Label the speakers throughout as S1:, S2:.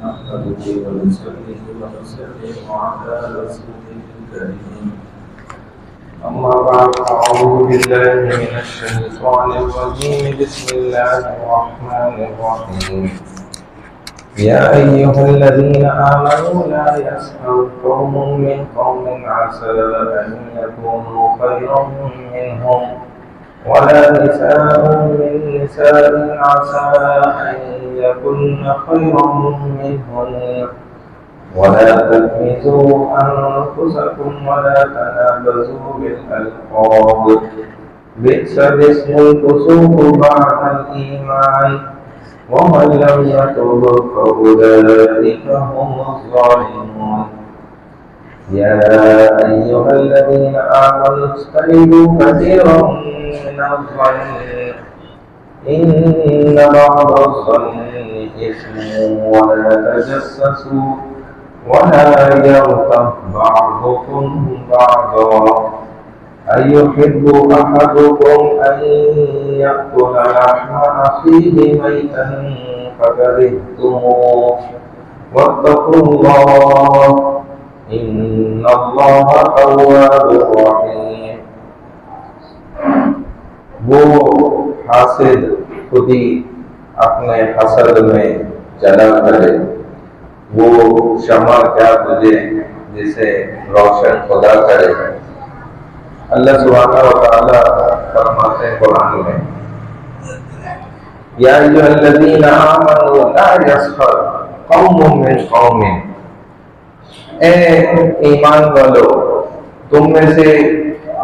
S1: نحمده ونصلي ونسلم على رسوله الكريم أما بعد أعوذ بالله من الشيطان الرجيم بسم الله الرحمن الرحيم يا أيها الذين آمنوا لا يسخر قوم من قوم عسى أن يكونوا خيرا منهم ولا نساء من نساء عسى أن يكن خيرا منهن ولا تلمزوا أنفسكم ولا تنابزوا بالألقاب بئس الاسم الفسوق بعد الإيمان ومن لم يتب فأولئك هم الظالمون يا أيها الذين آمنوا اجتنبوا كثيرا من الظن إن بعض الظن إثم ولا تجسسوا ولا يغتب بعضكم بعضا أيحب أحدكم أن يأكل لحم أخيه ميتا فكرهتموه واتقوا الله إن الله تواب رحيم. وہ حاسد خود ہی اپنے حسد میں جلا کرے، وہ شمع کیا تجھے جسے روشن خدا کرے. اللہ سبحانہ و تعالی فرماتے ہیں قرآن میں یا ایھا الذین آمنوا لا یسخر قوم من قوم، اے ایمان والو تم میں سے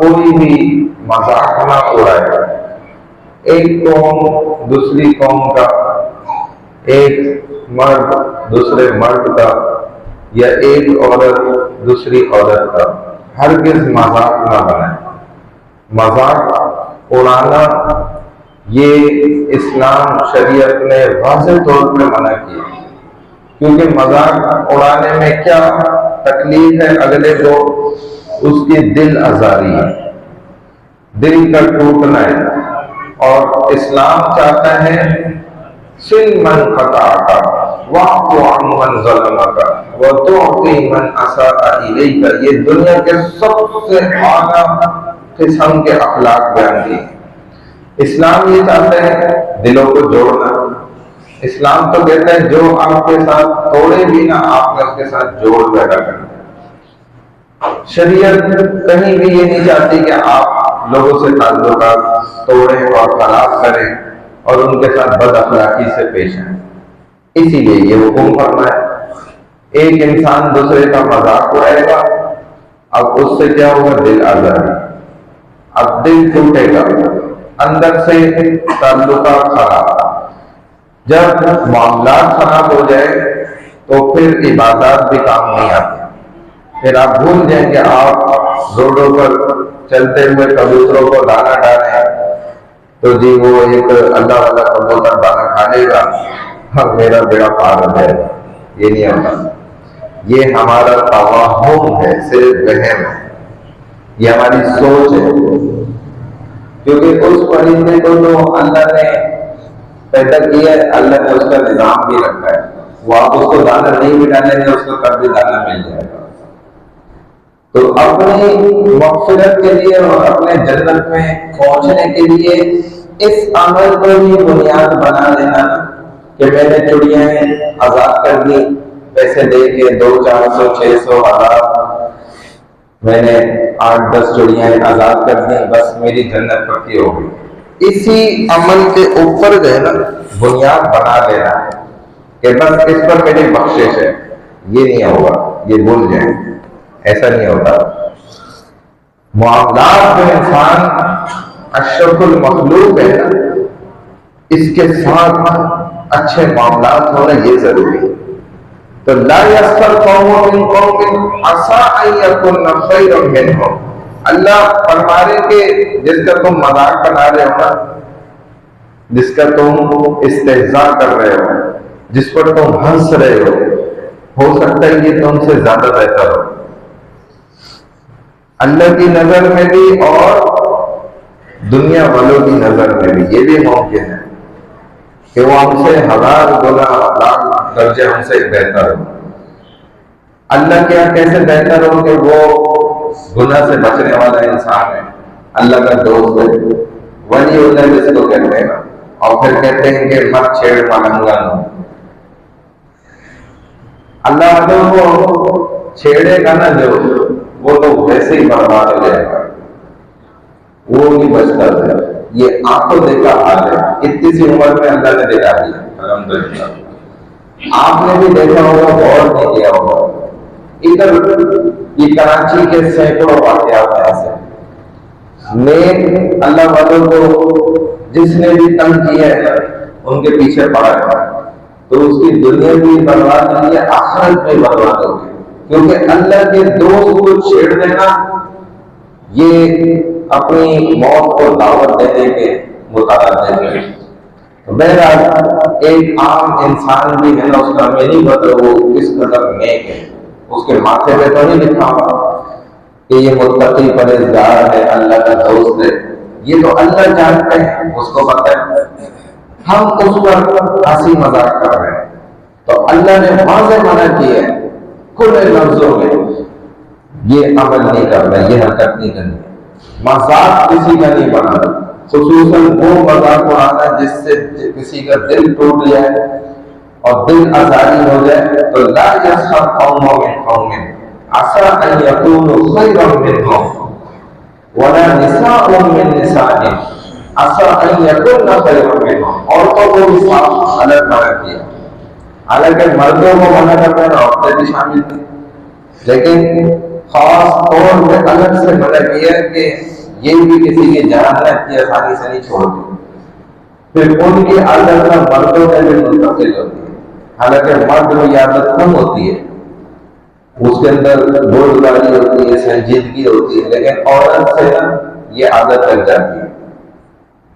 S1: کوئی بھی مذاق نہ اڑائے. ایک قوم دوسری قوم کا، ایک مرد دوسرے مرد کا، یا ایک عورت دوسری عورت کا ہرگز مذاق نہ بنائے. مذاق اڑانا یہ اسلام شریعت نے واضح طور پہ منع کیا، کیونکہ مذاق اڑانے میں کیا تکلیف ہے اگلے کو، اس کی دل آزاری ہے، دل کا ٹوٹنا ہے. اور اسلام چاہتا ہے سل من قطعک واعف عن من ظلمک وتعطی من اساء الیک. یہ دنیا کے سب سے اعلیٰ قسم کے اخلاق بیان کیے. اسلام یہ چاہتا ہے دلوں کو جوڑنا. اسلام تو کہتا ہے جو آپ کے ساتھ توڑے بھی نہ، آپ نے اس کے ساتھ جوڑ پیدا کرنا. شریعت کہیں بھی یہ نہیں چاہتی کہ آپ لوگوں سے تعلقات توڑیں اور خراب کریں اور ان کے ساتھ بد اخلاقی سے پیش آئیں. اسی لیے یہ حکم فرمایا. ایک انسان دوسرے کا مذاق اڑائے گا، اب اس سے کیا ہوگا؟ دل آزاری، اب دل ٹوٹے گا، اندر سے تعلقات خراب. جب معاملات خراب ہو جائے تو پھر عبادات بھی کام نہیں آتی. پھر آپ بھول جائیں کہ آپ روڈوں پر چلتے ہوئے کبوتروں کو دانا ڈالیں تو جی وہ ایک اللہ والا کبوتر دانا کھا لے گا اور میرا بیڑا پار ہو جائے گا. یہ نہیں ہوتا. یہ ہمارا توہم ہے، صرف وہم ہے، یہ ہماری سوچ ہے. کیونکہ اس پرندے کو تو اللہ نے پیدا کیا ہے، اللہ نے اس کا نظام بھی رکھا ہے. وہ آپ اس کو دانا نہیں بھی ڈالیں گے، اس کو کبھی دانا مل جائے گا. تو اپنی مغفرت کے لیے اور اپنے جنت میں پہنچنے کے لیے اس عمل کو ہی بنیاد بنا لینا کہ میں نے چڑیاں آزاد کر دی، پیسے دے کے 200 400 600 1000 میں نے 8-10 چڑیاں آزاد کر دی، بس میری جنت پکی ہو گئی. اسی عمل کے اوپر جو ہے نا بنیاد بنا لینا کہ بس اس پر میری بخشش ہے. یہ نہیں ہوگا، یہ بھول جائیں، ایسا نہیں ہوتا. معاملات میں انسان اشرف المخلوق ہے نا، اس کے ساتھ اچھے معاملات ہونا یہ ضروری ہے. تو لا یسخر قوم من قوم عسى ان يكون خيرا منهم. اللہ فرما رہے کہ جس کا تم مذاق بنا رہے ہو نا، جس کا تم استہزاء کر رہے ہو، جس پر تم ہنس رہے ہو سکتا ہے یہ تم سے زیادہ بہتر ہو اللہ کی نظر میں بھی اور دنیا والوں کی نظر میں بھی. یہ بھی ممکن ہے. کہ وہ ہم سے 1000 گنا لاکھ درجے ہم سے بہتر ہو۔ اللہ کیا کیسے بہتر ہو کہ وہ گناہ سے بچنے والا انسان ہے، اللہ کا دوست ہے، ولی اللہ جس کو کہتے ہیں، اور پھر کہتے ہیں کہ مت چھیڑ ملنگا نو۔ اللہ والوں کو چھیڑے گا نا جو، وہ تو ویسے ہی برباد ہو جائے گا، وہ نہیں بچتا ہے۔ یہ آنکھوں دیکھا حال ہے، اتنی سی عمر میں اللہ نے دکھا دیا الحمدللہ۔ آپ نے بھی دیکھا ہوگا، غور نہیں کیا ہوگا، ادھر یہ کراچی کے سینکڑوں واقعات ہیں ایسے نیک اللہ والوں کو جس نے بھی تنگ کیا ہے ان کے پیچھے پڑا ہے، تو اس کی دنیا بھی برباد ہوئی ہے، آخرت بھی برباد ہوگی، کیونکہ اللہ کے دوست کو چھیڑ دینا یہ اپنی موت کو دعوت دینے کے مترادف ہے۔ بہرحال ایک عام انسان بھی ہے نا، اس کا ہمیں نہیں پتا وہ کس قدر نیک ہے، اس کے ماتھے پہ تو نہیں لکھا ہوا کہ یہ متقی پرہیزگار ہے، اللہ کا دوست ہے، یہ تو اللہ جانتے ہیں، اس کو پتہ ہے، ہم اس پر ہنسی مذاق کر رہے ہیں۔ تو اللہ نے واضح منع کی ہے کھلے لفظوں میں، یہ عمل نہیں کرنا، یہ حرکت نہیں کرنی، مذاق کسی کا نہیں بنانا، خصوصاً وہ مذاق اڑانا جس سے کسی کا دل ٹوٹ جائے اور دل آزاری ہو جائے۔ تو لا یسخر قوم من قوم عسى ان يكونوا خيرا منهم ولا نساء من نساء عسى ان يكن خيرا منهم۔ عورتوں کو بھی صاف الگ منع کیا، حالانکہ مردوں کو منع کرنا ہے، عورتیں بھی شامل تھیں، لیکن خاص طور پہ الگ سے منع کیا کہ یہ بھی کسی کی جان نہ اتنی آسانی سے نہیں چھوڑتی۔ پھر ان کی عادت مردوں میں بھی منتقل ہوتی ہے، حالانکہ مرد میں عادت کم ہوتی ہے، اس کے اندر بولباری ہوتی ہے، سنجیدگی ہوتی ہے، لیکن عورت سے یہ عادت لگ جاتی ہے،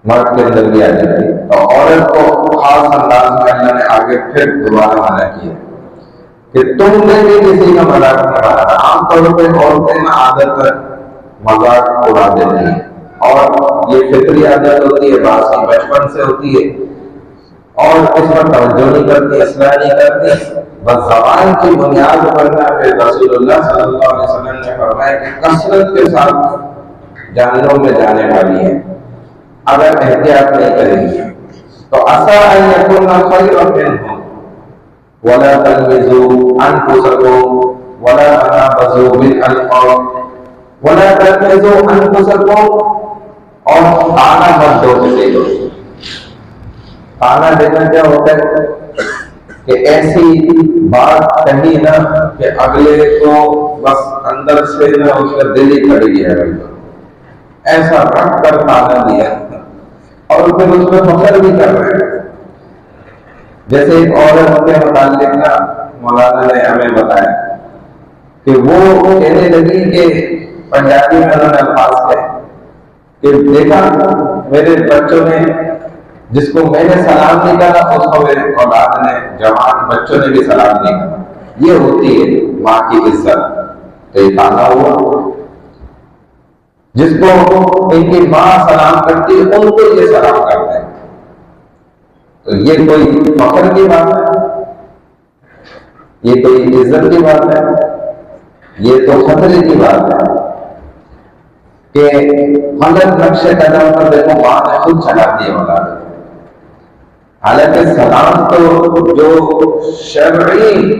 S1: مرد کے اندر بھی آ جاتی ہے، اور عورت کو خاص انداز میں اللہ نے آگے پھر دوبارہ منع کیا کہ تم نے بھی کسی کا مذاق نہیں اڑانا۔ عام طور پہ عورتیں عادت مذاق اڑا دیتی ہیں، اور یہ فطری عادت ہوتی ہے، بعض کی بچپن سے ہوتی ہے، اور اس پر توجہ نہیں کرتی، اصلاح نہیں کرتی، بس زبان کی بنیاد کرنا۔ پھر رسول اللہ صلی اللہ علیہ وسلم نے فرمایا کہ کثرت کے ساتھ جہنم میں جانے والی ہے اگر احتیاط نہیں کریں گے۔ تو عسیٰ ان یکون خیرا منہم ولا تلمزوا انفسکم ولا تنابزوا بالالقاب ولا تلمزوا انفسکم، اور تانا مت دو کسی کو۔ تانا دینا کیا ہوتا ہے کہ ایسی بات کہی نا کہ اگلے کو بس اندر سے نا اس کا دل ہی کٹ گیا ہے، ایسا رکھ کر تانا دیا، اور پھر اس میں فخر بھی کر رہے ہیں۔ جیسے ایک عورت کے متعلق نا مولانا نے ہمیں بتایا کہ وہ کہنے لگی کہ پنجابی میں انہوں نے الفاظ کہے کہ دیکھا میرے بچوں نے، جس کو میں نے سلام نہیں کرا اس کو میرے اولاد نے، جوان بچوں نے بھی سلام نہیں کرا۔ یہ ہوتی ہے ماں کی عزت، تو یہ تانا ہوا۔ جس کو ان کی ماں سلام کرتی ہے ان کو یہ سلام کرتے ہیں، تو یہ کوئی فخر کی بات ہے؟ یہ کوئی عزت کی بات ہے؟ یہ تو خطرے کی بات ہے کہ غلط نقش قدم پر دیکھو ماں نے خود چلا دیا اولاد۔ حالانکہ سلام تو جو شرعی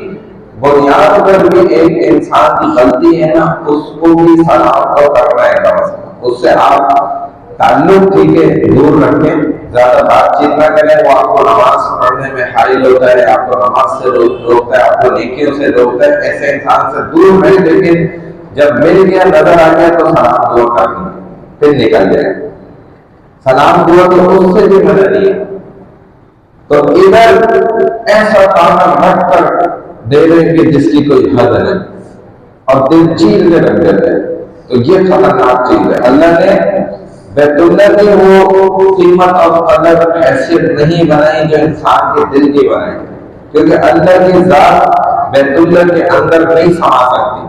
S1: بنیاد پر بھی ایک انسان کی غلطی ہے نا، اس کو بھی سلام تو کرنا ہے، کم از کم اس سے آپ تعلق ٹھیک ہے دور رکھیں، زیادہ بات چیت نہ کریں، وہ آپ کو نماز پڑھنے میں حائل ہوتا ہے، آپ کو نماز سے روکتا ہے، آپ کو نیکیوں سے روکتا ہے، ایسے انسان سے دور رہیں، لیکن جب مل گیا نظر آ گیا تو سلام دعا کر دیں، پھر نکل جائے۔ سلام دعا تو اس سے بھی منع نہیں ہے، تو ادھر ایسا تانا مت کر دے رہے کہ جس کی کوئی حد نہیں، اور دل چیر کے رکھ دیتے ہیں، تو یہ خطرناک چیز ہے۔ اللہ نے بیت اللہ کی وہ قیمت اور قدر حیثیت نہیں بنائی جو انسان کے دل کی بنائی، کیونکہ اللہ کی ذات بیت اللہ کے اندر نہیں سما سکتی،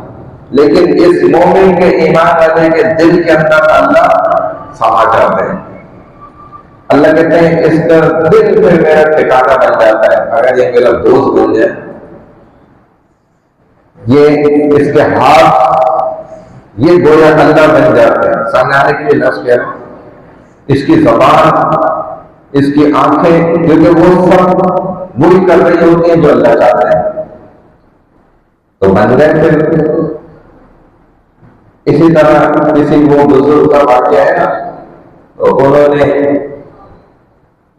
S1: لیکن اس مومن کے ایمان والے کے دل کے اندر اللہ سما جاتے ہیں۔ اللہ کہتے ہیں اس کا دل پھر میرا ٹھکانا بن جاتا ہے اگر یہ میرا دوست بن جائے، یہ اس کے ہاتھ یہ گویا اللہ بن جاتے ہیں. سامنے آنے کے لیے لفظ کیا ہے، اس کی زبان، اس کی آنکھیں، کیونکہ وہ سب وہی کر رہی ہوتی ہیں جو اللہ چاہتے ہیں، تو بن گئے. پھر اسی طرح کسی وہ بزرگ کا واقعہ ہے نا، تو انہوں نے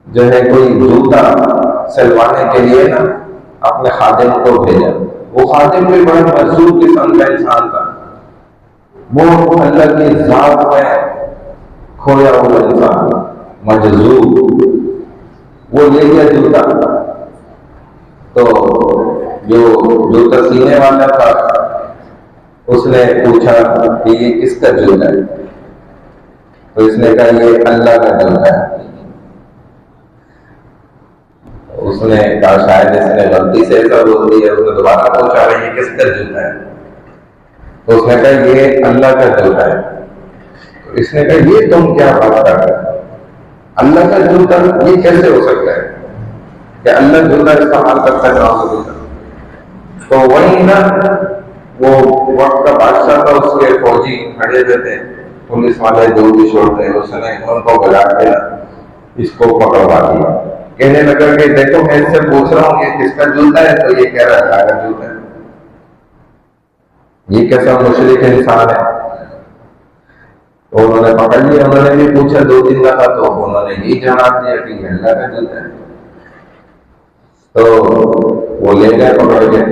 S1: جو ہے کوئی جوتا سلوانے کے لیے نا اپنے خادم کو بھیجا. وہ خادم بھی بڑا مجذوب قسم کا انسان تھا، وہ اللہ کی ذات میں کھویا ہوا انسان، مجذوب. وہ لے گیا جوتا، تو جو جوتا سینے والا تھا اس نے پوچھا کہ یہ کس کا جوتا ہے؟ تو اس نے کہا یہ اللہ کا جوتا ہے. اس نے کہا شاید اس نے غلطی سے ایسا بول دیا. اس نے دوبارہ پوچھا یہ کس کا جوتا ہے؟ تو اس نے کہا یہ اللہ کا جوتا ہے. تو اس نے کہا یہ تم کیا بات کر رہے ہو؟ اللہ کا جوتا یہ کیسے ہو سکتا ہے کہ اللہ جوتا استعمال کرتا ہے؟ تو وہی نا وہ وقت کا بادشاہ تھا، اس کے فوجی کھڑے ہوئے تھے، پولیس والے جو بھی چھوڑتے ہیں، اس نے ان کو بلا کے اس کو پکڑوا دیا. کہنے لگا کہ دیکھو میں اس سے پوچھ رہا ہوں یہ کس کا جوتا ہے، تو یہ کہہ رہا ہے اللہ کا جوتا ہے. یہ کیسا مشرک انسان ہے؟ تو انہوں نے پکڑ لیا. انہوں نے بھی پوچھا 2 دن کا، تو انہوں نے یہی جواب دیا کہ یہ اللہ کا جوتا ہے. تو وہ لے گئے پکڑ کے.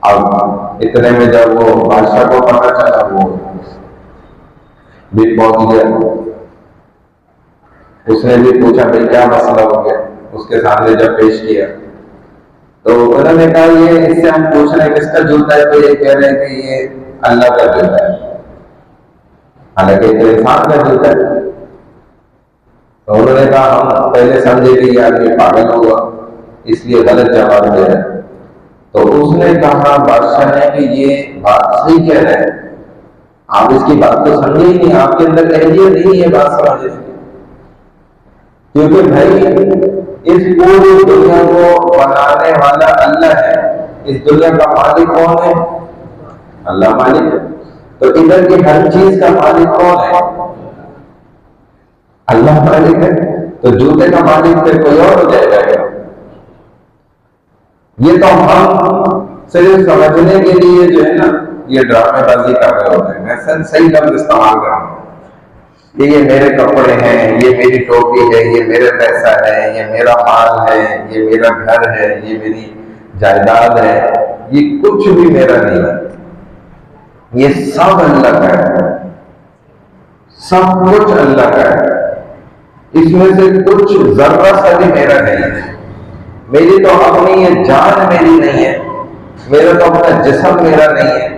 S1: اب اتنے میں جب وہ بادشاہ کو پتا چلا، وہ بھی پہنچ گیا. اس نے بھی پوچھا بھائی کیا مسئلہ ہو گیا. اس کے سامنے جب پیش کیا تو انہوں نے کہا یہ اس سے ہم پوچھ رہے ہیں کس کا جوتا ہے، تو یہ کہہ رہے ہیں کہ یہ اللہ کا جوتا ہے، حالانکہ یہ انسان کا جوتا ہے. تو انہوں نے کہا ہم پہلے سمجھے کہ یہ آدمی پاگل ہوگا اس لیے غلط جواب دے رہے ہیں. تو اس نے کہا بادشاہ نے کہ یہ بات صحیح کہہ رہے ہیں، آپ اس کی بات تو سمجھے ہی نہیں، آپ کے اندر اہلیت نہیں ہے بات سمجھنے کی. کیونکہ بھائی اس پوری دنیا کو بنانے والا اللہ ہے، اس دنیا کا مالک کون ہے؟ اللہ مالک ہے. تو ادھر کی ہر چیز کا مالک کون ہے؟ اللہ مالک ہے. تو جوتے کا مالک پھر کوئی اور ہو جائے گا؟ یہ تو ہم صرف سمجھنے کے لیے جو ہے نا یہ ڈرامے بازی کر رہے ہوتے ہیں. میں صحیح لفظ استعمال کر رہا ہوں کہ یہ میرے کپڑے ہیں، یہ میری ٹوپی ہے، یہ میرا پیسہ ہے، یہ میرا مال ہے، یہ میرا گھر ہے، یہ میری جائیداد ہے، یہ کچھ بھی میرا نہیں ہے، یہ سب اللہ کا ہے. سب کچھ اللہ کا ہے. اس میں سے کچھ ذرہ سا بھی میرا نہیں ہے. میری تو اپنی یہ جان میری نہیں ہے، میرا تو اپنا جسم میرا نہیں ہے،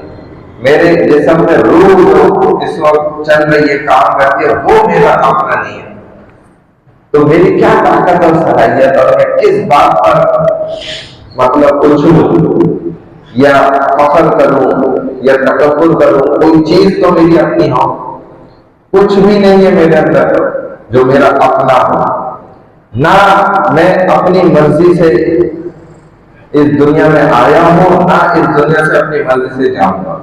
S1: میرے جسم میں روح جو اس وقت چل رہی ہے کام کرتی ہے وہ میرا اپنا نہیں ہے. تو میری کیا طاقت اور صلاحیت اور میں کس بات پر مطلب اچھلوں یا فخر کروں یا تکبر کروں؟ کوئی چیز تو میری اپنی ہو؟ کچھ بھی نہیں ہے میرے اندر جو میرا اپنا ہو. نہ میں اپنی مرضی سے اس دنیا میں آیا ہوں، نہ اس دنیا سے اپنی مرضی سے جاؤں گا،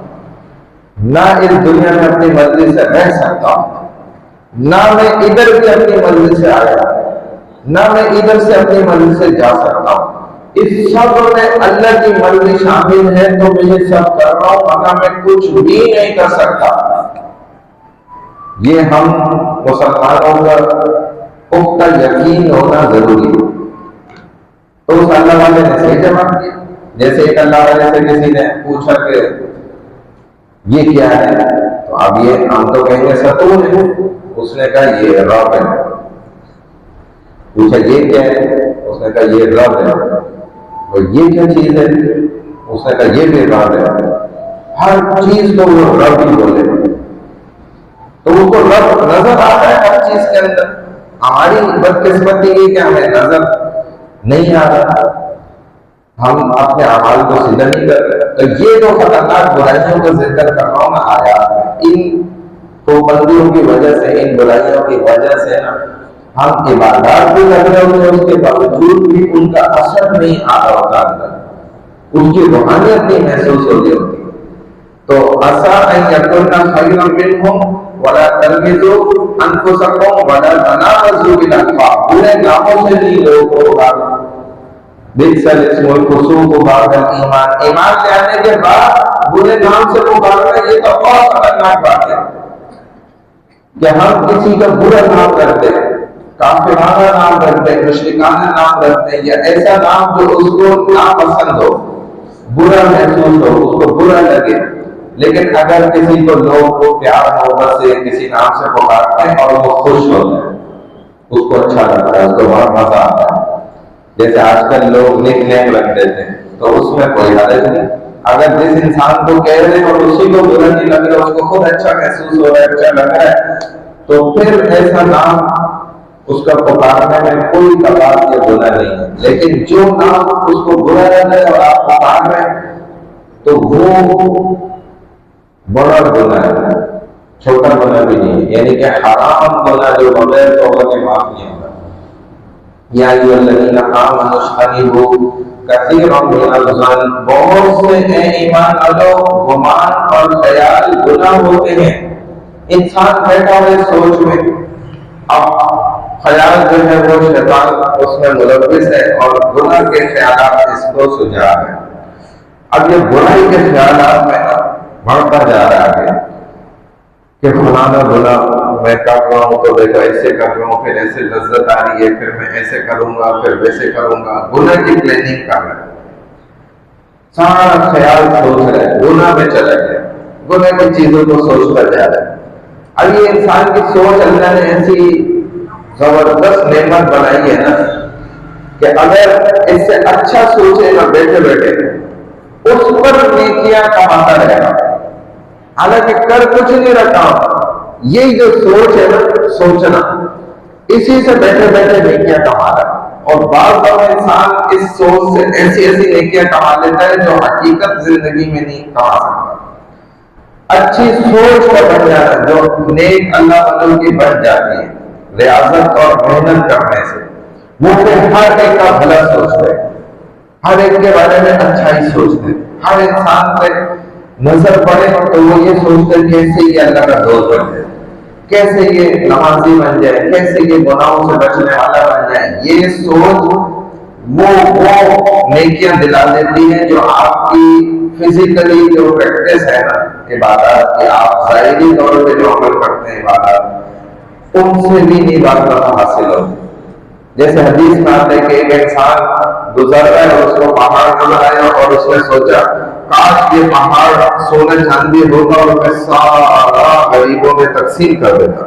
S1: نہ اس دنیا میں اپنی مرضی سے رہ سکتا ہوں، نہ میں ادھر بھی اپنی مرضی سے آیا، نہ میں ادھر سے اپنی مرضی سے جا سکتا ہوں. اس سب میں اللہ کی مرضی شامل ہے تو میں یہ سب کر رہا ہوں، ورنہ میں کچھ بھی نہیں کر سکتا. یہ ہم مسلمانوں کا پختہ یقین ہونا ضروری ہے. تو اس اللہ والے نے صحیح جواب دیا. جیسے ایک اللہ والے سے کسی نے پوچھا کہ یہ کیا ہے، تو اب یہ ہم تو کہیں گے ستون ہے. اس نے کہا یہ رب ہے. پوچھا یہ کیا ہے؟ اس نے کہا یہ رب ہے. اور یہ کیا چیز ہے؟ اس نے کہا یہ بھی رب ہے. ہر چیز کو وہ رب ہی بولے. تو اس کو رب نظر آتا ہے ہر چیز کے اندر. ہماری بدقسمتی یہ کہ ہمیں نظر نہیں آ رہا، ہم اپنے اعمال کو سیدھا نہیں کر رہے. تو یہ جو خطرناک برائیوں کا ذکر کر رہا ہوں نا آیات میں، ان تو بندیوں کی وجہ سے، ان برائیوں کی وجہ سے نا ہم عبادات بھی کر رہے ہوتے ہیں، اس کے باوجود بھی ان کا اثر نہیں آ رہا ہوتا اندر، اس کی روحانیت نہیں محسوس ہو رہی ہوتی. تو عسیٰ ان یکون خیرا منہم ولا تلمزوا انفسکم ولا تنابزوا بالالقاب. برے ناموں سے نہیں لوگوں کو پکارو. بئس الاسم الفسوق بعد الایمان. ایمان لے آنے کے بعد برے نام سے پکارنا، یہ تو اور خطرناک بات ہے کہ ہم کسی کا برا نام رکھتے ہیں، کافرانہ نام رکھتے ہیں، مشرکانہ نام رکھتے ہیں، یا ایسا نام جو اس کو ناپسند ہو، برا محسوس ہو، اس کو برا لگے. لیکن اگر کسی کو لوگ پیار محبت سے کسی نام سے پکارتے ہیں اور وہ خوش ہوتے ہیں، اس کو اچھا لگتا ہے، اس کو بہت مزہ آتا ہے. جیسے آج کل لوگ نک نیم رکھ دیتے ہیں، تو اس میں کوئی حرج نہیں. اگر جس انسان کو کہہ رہے ہیں اور اسی کو برا نہیں لگ رہا، اس کو خود اچھا محسوس ہو رہا ہے، اچھا لگ رہا ہے، تو پھر ایسا نام اس کا پکارنے میں کوئی کباط یا گناہ نہیں ہے. لیکن جو نام اس کو برا لگ رہا ہے اور آپ پکار رہے ہیں، تو وہ بڑا گناہ ہے، چھوٹا گناہ بھی نہیں ہے. یعنی کہ حرام گناہ جو بغیر توبہ کے معاف نہیں ہوتا. یا ایھا الذین آمنوا اجتنبوا کثیرا من الظن. بہت سے اے ایمان والو گمان اور خیال گناہ ہوتے ہیں. انسان بیٹھا ہے سوچ میں، اب خیال جو ہے وہ شیطان اس میں ملوث ہے اور گناہ کے خیالات اس کو سجا ہے. اب یہ برائی کے خیالات میں بڑھتا جا رہا ہے کہ فلانا گناہ میں کر رہا ہوں تو دیکھو ایسے کر رہا ہوں، پھر ایسے لذت آ رہی ہے، پھر میں ایسے کروں گا، پھر ویسے کروں گا. گناہ کی پلاننگ کر رہا ہے، سارا خیال سوچ رہا ہے، گناہ میں چلا گیا، گناہ کی چیزوں کو سوچتا جا رہا ہے. اب یہ انسان کی سوچ اللہ نے ایسی زبردست نعمت بنائی ہے نا کہ اگر اس سے اچھا سوچے گا بیٹھے بیٹھے، اس پر نیکیاں کماتا رہے گا. حالانکہ کر کچھ نہیں رکھا، یہی جو سوچ ہے نا، سوچنا، اسی سے بیٹھے بیٹھے نیکیاں کما رہا ہے. اور بعض دفعہ انسان اس سوچ سے ایسی ایسی نیکیاں کما لیتا ہے جو حقیقت زندگی میں نہیں کما سکتا. اچھی سوچ کا بن جانا جو نیک اللہ والوں کی بن جاتی ہے ریاضت اور محنت کرنے سے. وہ پھر ہر ایک کا بھلا سوچتے ہیں، ہر ایک کے بارے میں اچھائی سوچتے ہیں. ہر انسان پہ نظر پڑے تو وہ یہ سوچتے ہیں کیسے یہ اللہ کا دوست بن جائے، کیسے یہ نمازی بن جائے، کیسے یہ گناہوں سے بچنے والا بن جائے. یہ سوچ وہ نیکیاں دلا دیتی ہیں جو آپ کی فزیکلی جو پریکٹس ہے نا عبادات کی، آپ ظاہری طور پہ جو عمل کرتے ہیں عبادات، ان سے بھی نہیں بات حاصل ہوتی. جیسے حدیث میں آتا ہے کہ ایک انسان گزر رہا ہے اور اس کو پہاڑ نظر آیا اور اس نے سوچا کاش یہ پہاڑ سونے چاندی ہوگا اور میں سارا غریبوں میں تقسیم کر دیتا.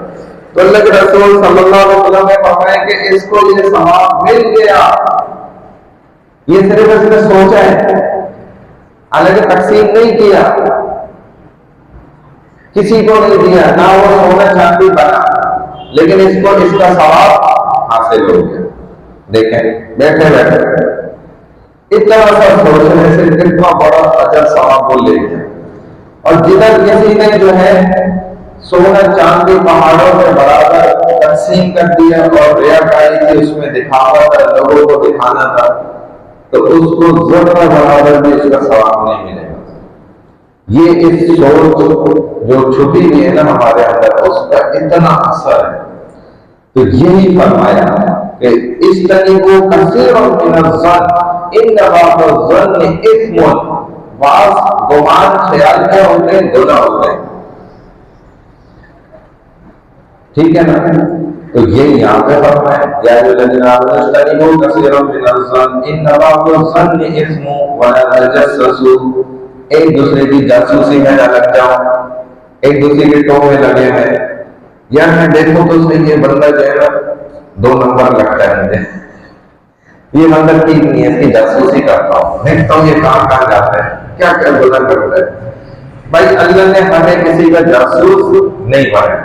S1: تو اللہ کے رسول صلی اللہ علیہ وسلم نے فرمایا کہ اس کو یہ ثواب مل گیا. یہ صرف اس نے سوچا ہے، حالانکہ تقسیم نہیں کیا، کسی کو نہیں دیا، نہ وہ سونا چاندی بنا، لیکن اس کو اس کا ثواب حاصل ہو گیا. دیکھیں بیٹھے بیٹھے اتنا سا سوچنے سے کتنا بڑا اجر ثواب کو لے گیا. اور جدھر کسی نے جو ہے سونا چاندی پہاڑوں میں برابر تقسیم کر دیا اور ریاکاری تھی، اس میں دکھاوا تھا، لوگوں کو دکھانا تھا، تو اس کو ذرہ برابر بھی اس کا ثواب نہیں ملے گا. یہ اس سوچ جو چھپی ہوئی ہے نا ہمارے اندر، اس کا اتنا اثر ہے. تو یہی فرمایا کہ اجتنبوا کثیرا من الظن ان بعض الظن اثم. بعض گمان خیال کیا ہوتے ہیں، گناہ ہوتے ہیں. ٹھیک ہے نا؟ تو یہ یہاں پہ فرمایا یا الذین آمنوا اجتنبوا کثیرا من الظن ان بعض الظن اثم ولا تجسسوا. ایک دوسرے کی جاسوسی میں نہ لگ جاؤ، ایک دوسرے کے ٹو میں لگے ہیں. یا میں دیکھوں تو صحیح یہ بندہ جو ہے نا 2 نمبر لگتا ہے مجھے، یہ بندہ ٹھیک نہیں ہے، اس کی جاسوسی کرتا ہوں، دیکھتا ہوں یہ کہاں جاتا ہے، کیا کیا گناہ کرتا ہے. بھائی اللہ نے ہمیں کسی کا جاسوس نہیں بنایا،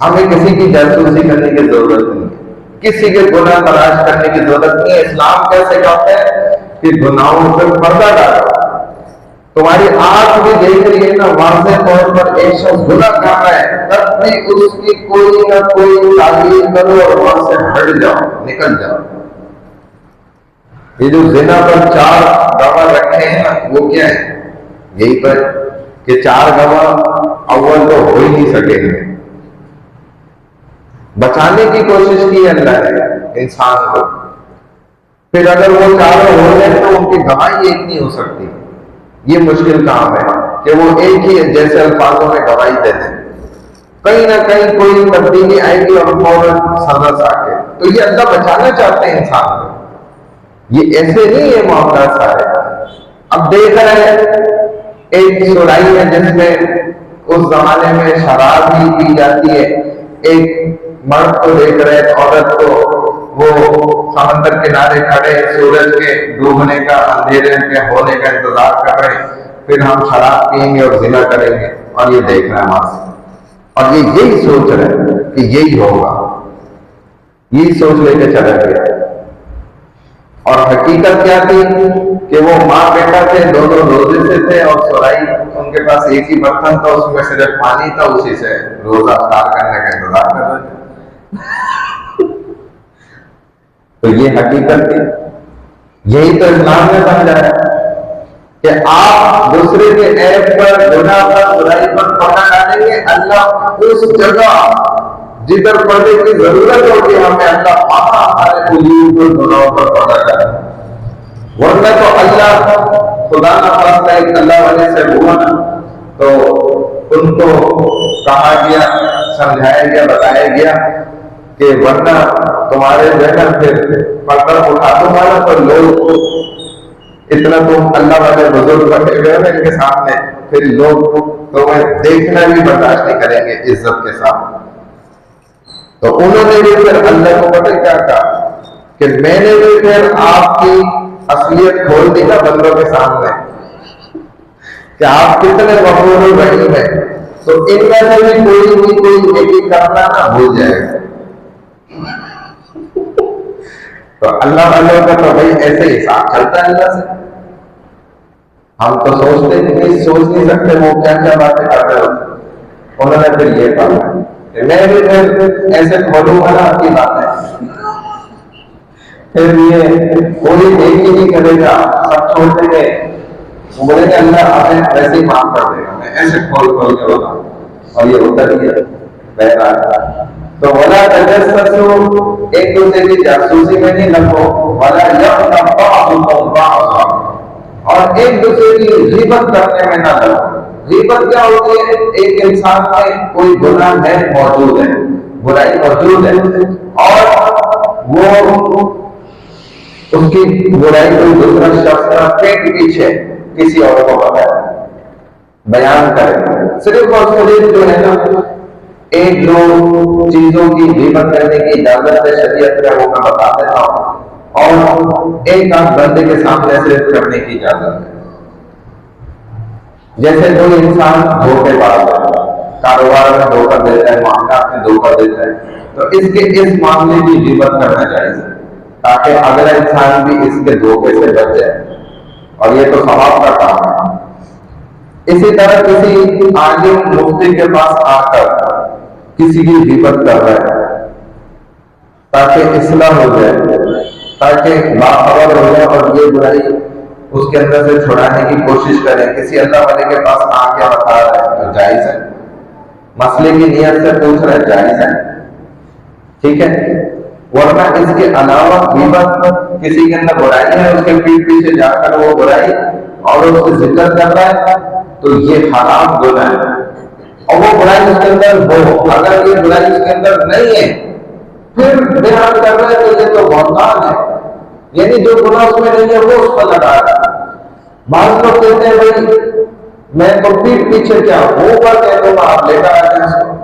S1: ہمیں کسی کی جاسوسی کرنے کی ضرورت نہیں، کسی کے گناہ تلاش کرنے کی ضرورت نہیں ہے. اسلام کیسے کہتا ہے کہ گناہوں پر پردہ ڈالو. تمہاری آنکھ بھی دیکھ رہی ہے نا واضح طور پر ایک شخص گناہ کر رہا ہے، تب بھی اس کی کوئی نہ کوئی تعبیر کرو اور وہاں سے ہٹ جاؤ، نکل جاؤ۔ یہ جو زنا پر 4 گواہ رکھے ہیں نا، وہ کیا ہے؟ یہی پر کہ 4 گواہ اول تو ہو ہی نہیں سکے گے۔ بچانے کی کوشش کی اللہ نے انسان کو، پھر اگر وہ 4 ہو جائے تو ان کی گواہی ایک نہیں ہو سکتی۔ یہ مشکل کام ہے کہ وہ ایک ہی جیسے الفاظوں میں گواہی دے دیں، کہیں نہ کہیں کوئی تبدیلی آئے گی اور فوراً سزا ساکے۔ تو یہ اللہ بچانا چاہتے ہیں انسان کو، یہ ایسے نہیں ہے معاملات سارے۔ اب دیکھ رہے ہیں ایک سرائی ہے جس میں اس زمانے میں شراب بھی پی جاتی ہے، ایک مرد کو دیکھ رہے ہیں، عورت کو، وہ سمندر کنارے کھڑے سورج کے ڈوبنے کا، اندھیرے کے ہونے کا انتظار کر رہے ہیں، پھر ہم شراب پیئیں گے اور زنا کریں گے، اور یہ دیکھ رہے ہیں وہاں سے، اور یہ یہی سوچ رہے ہیں کہ یہی ہوگا، یہی سوچ لے کے چلا گیا۔ اور حقیقت کیا تھی کہ وہ ماں بیٹا تھے، دونوں روزے سے تھے، اور سورائی ان کے پاس ایک ہی برتن تھا، اس میں صرف پانی تھا، اسی سے روزہ افطار کرنے کا انتظار کر رہے تھے۔ تو یہ حقیقت تھی، یہی تو اسلام میں سمجھا ہے کہ آپ دوسرے کے عیب پر، گناہ پر، برائی پر پردہ ڈالیں گے، اللہ اس جگہ جدھر پردے کی ضرورت ہوگی ہمیں، اللہ وہاں ہمارے عیوب پر، گناہوں پر پردہ ڈالے۔ ورنہ تو اللہ خدا نہ خواستہ ایک اللہ والے سے ہوا نا، تو ان کو کہا گیا، سمجھایا گیا، بتایا گیا کہ ورنہ تمہارے ذہن پھر پردہ اٹھا دوں گا نا، تو لوگ اتنا تم اللہ والے بزرگ بیٹھے ہوئے ہیں ان کے سامنے، پھر لوگ تمہیں دیکھنا بھی برداشت نہیں کریں گے عزت کے ساتھ۔ تو انہوں نے بھی پھر اللہ کو پتہ کیا کہا کہ میں نے بھی پھر آپ کی اصلیت کھول دی نا بندوں کے سامنے کہ آپ کتنے غفور الرحیم ہیں، تو ان میں سے بھی کوئی نیکی کرنا نہ بھول جائے گا۔ تو اللہ والوں کا تو بھائی ایسے حساب چلتا ہے اللہ سے، ہم تو سوچتے نہیں، سوچ نہیں سکتے وہ کیا کیا باتیں کر رہے ہوتے۔ انہوں نے پھر یہ کہا کہ میں بھی پھر ایسے کھولوں گا نا آپ کی باتیں، پھر یہ کوئی نیکی نہیں کرے گا، سب چھوڑ دیں گے، وہ بولے کہ اللہ ہمیں ایسے ہی معاف کر دے گا، میں ایسے کھول کے بتاؤں، اور یہ ہوتا ہی ہے بہرحال۔ تو ولا تجسسوا، ایک دوسرے کی جاسوسی میں نہیں لگو، ولا یغتب بعضکم بعضا، اور ایک دوسرے کی غیبت کرنے میں نہ لگو۔ غیبت کیا ہوتی ہے؟ ایک انسان میں کوئی گناہ ہے، موجود ہے، برائی موجود ہے، اور وہ اس کی برائی کوئی دوسرا شخص کا پیٹ پیچھے کسی اور کو بیان کرے۔ صرف اور صرف جو ہے نا ایک دو چیزوں کی غیبت کرنے کی اجازت ہے شریعت میں، وہ میں بتا دیتا ہوں، اور ایک آدھ بندے کے سامنے صرف کرنے کی اجازت ہے۔ جیسے کوئی انسان دھوکے باز ہے، کاروبار میں دھوکہ دیتا ہے، معاملات میں دھوکہ دیتا ہے، تو اس کے اس معاملے کی غیبت کرنا جائز ہے تاکہ اگلا انسان بھی اس کے دھوکے سے بچ جائے، اور یہ تو ثواب کا کام ہے۔ اسی طرح کسی عالم مفتی کے پاس آ کر کسی کی غیبت کر رہا ہے تاکہ اصلاح ہو جائے، تاکہ باخبر ہو جائے اور یہ برائی اس کے اندر سے چھڑانے کی کوشش کریں، کسی اللہ والے کے پاس آ کے بتا رہا ہے تو جائز ہے، مسئلے کی نیت سے پوچھ رہا ہے، جائز ہے، ٹھیک ہے۔ ورنہ اس کے علاوہ غیبت کسی کے اندر برائی ہے، اس کے پیٹ پیچھے جا کر وہ برائی اور اس کی ذکر کر رہا ہے، تو یہ حرام گناہ ہے، اور وہ برائی اس کے اندر ہو، اگر یہ برائی اس کے اندر نہیں ہے پھر بیان کر رہا ہے تو یہ تو بہتان ہے، یعنی جو گناہ اس میں نہیں ہے وہ اس پر لگا رہا ہے۔ بعض لوگ کہتے ہیں بھائی میں تو پیٹ پیچھے کیا ہوگا کہہ دوں گا، آپ لے کر آتے ہیں اس کو،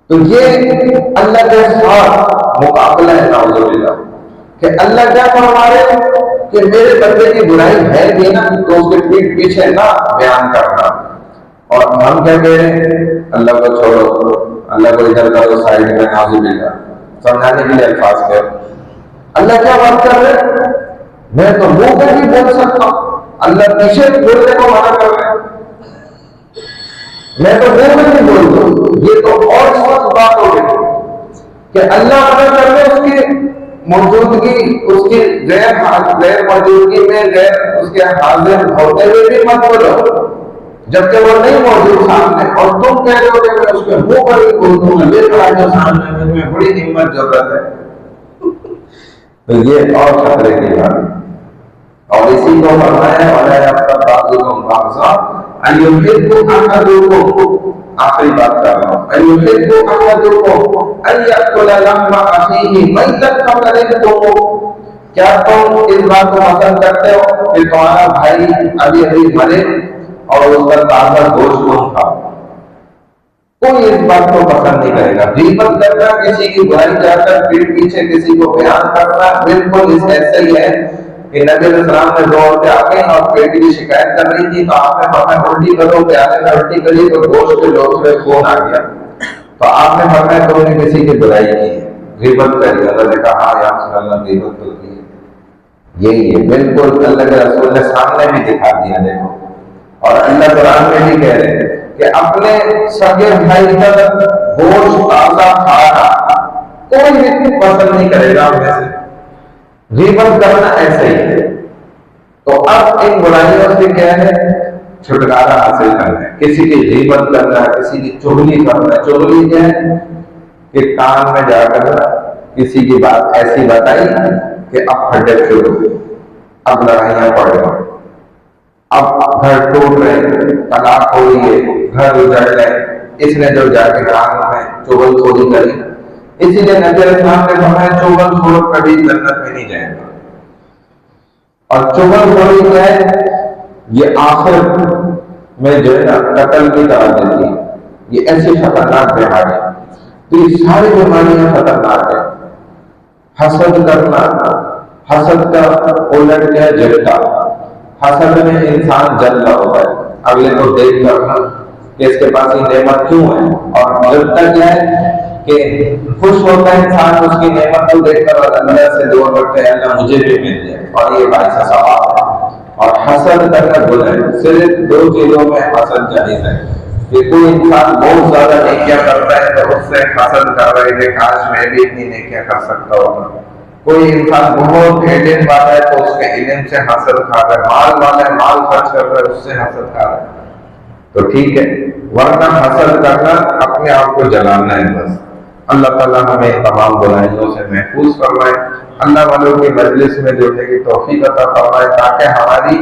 S1: تو یہ اللہ کے ساتھ مقابلہ ہے نعوذ باللہ، کہ اللہ کیا فرما رہے کہ میرے بندے کی برائی ہے بھی نا تو اس کے پیٹ پیچھے نہ بیان کرنا، اور ہم کیا کہہ رہے ہیں اللہ کو چھوڑو، اللہ کو ادھر کرو سائڈ میں، نعوذ باللہ، سمجھانے کے لیے الفاظ کہو۔ اللہ کیا بات کر رہے میں تو منہ پہ بھی بول سکتا ہوں، اللہ پیچھے بولنے کو منع کر رہے ہیں. میں تو وہ نہیں بول دوں, یہ تو اور سخت بات ہو گئی کہ اللہ منع کر رہے اس کی موجودگی, اس کی غیر موجودگی میں غیر اس کے حاضر ہوتے ہوئے بھی مت بولو جبکہ وہ نہیں موجود سامنے, اور تم کہہ رہے ہو کہ میں اس کے منہ پر ہی بول دوں گا, لے کر آ جاؤ سامنے, میں بڑی ہمت ضرورت ہے. تو یہ اور خطرے کی بات ہے. اور اسی کو فرمایا والا ہے اپنا بعضکم بعضا ایحب احدکم, آخری بات کر رہا ہوں, ایحب احدکم ان یاکل لحم اخیہ میتا فکرہتموہ, کیا تم اس بات کو پسند کرتے ہو کہ تمہارا بھائی ابھی ابھی مرے اور اس کا تازہ گوشت تم کھاؤ؟ کوئی اس بات کو پسند نہیں کرے گا. غیبت کرنا, کسی کی برائی جا کر پیٹ پیچھے کسی کو بیان کرنا, بالکل اس ایسے ہی ہے کہ نبی علیہ السلام نے دو عورتیں آ گئی اور پیٹ کی شکایت کر رہی تھی, تو آپ نے فرمایا الٹی کرو, پیالے میں الٹی کری تو گوشت کے لوگ میں خون آ گیا, تو آپ نے فرمایا تم نے کسی کی برائی کی, غیبت کری. اللہ نے کہا یا رسول اللہ غیبت تو کی, یہی ہے بالکل اللہ کے رسول نے سامنے بھی دکھا دیا. دیکھو, اور اللہ قرآن میں بھی کہہ رہے ہیں کہ اپنے سگے بھائی کا گوشت تازہ کھانا کوئی بھی پسند نہیں کرے گا ہم میں سے. غیبت کرنا ایسے ہی ہے. تو اب ان برائیوں سے کیا ہے, چھٹکارا حاصل کرنا ہے. کسی کی غیبت کرنا, کسی کی چغلی کرنا. چغلی کیا ہے کہ کان میں جا کر کسی کی بات ایسی بتائی کہ اب پھٹے شروع, اب لڑائیاں پڑ گئی, اب گھر ٹوٹ رہے, طلاق ہو رہی ہے, گھر اجڑ رہے, اس نے جو جا کے کان میں چغل خوری کری. اسی لیے نبی علیہ السلام نے فرمایا چغل خور کبھی جنت میں نہیں جائے گا. اور چغل خوری کیا ہے, یہ آخر میں جو ہے نا قتل کی طرح دیتی ہے. یہ ایسی خطرناک بیماری ہے. تو یہ ساری بیماریاں خطرناک ہے. حسد کرنا, حسد کا الٹ کیا ہے جلتا. حسد میں انسان جل رہا ہوتا ہے اگلے کو دیکھ کر کہ اس کے پاس یہ نعمت کیوں ہے, اور جلتا کیا ہے کہ خوش ہوتا ہے انسان اس کی نعمت کو دیکھ کر اور اللہ سے دعا کرتے ہیں اللہ مجھے بھی مل جائے, اور یہ بھائی کا ثواب ہے. اور حسد کرنا گناہ ہے. صرف دو چیزوں میں حسد جائز ہے کہ کوئی انسان بہت زیادہ نیکیاں کرتا ہے تو اس سے حسد کر رہے کہ کاش میں بھی اتنی نیکیاں کر سکتا ہوگا. کوئی انسان بہت علم والا ہے تو اس کے علم سے حسد کھا رہا ہے. مال والا ہے, مال خرچ کر رہا ہے, اس سے حسد کھا رہا ہے. تو ٹھیک ہے, ورنہ حسد کرنا اپنے آپ کو جلانا ہے بس. اللہ تعالیٰ ہمیں تمام برائیوں سے محفوظ فرمائے. اللہ والوں کی مجلس میں جڑنے کی توفیق عطا فرمائے تاکہ ہماری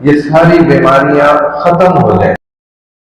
S1: یہ ساری بیماریاں ختم ہو جائیں.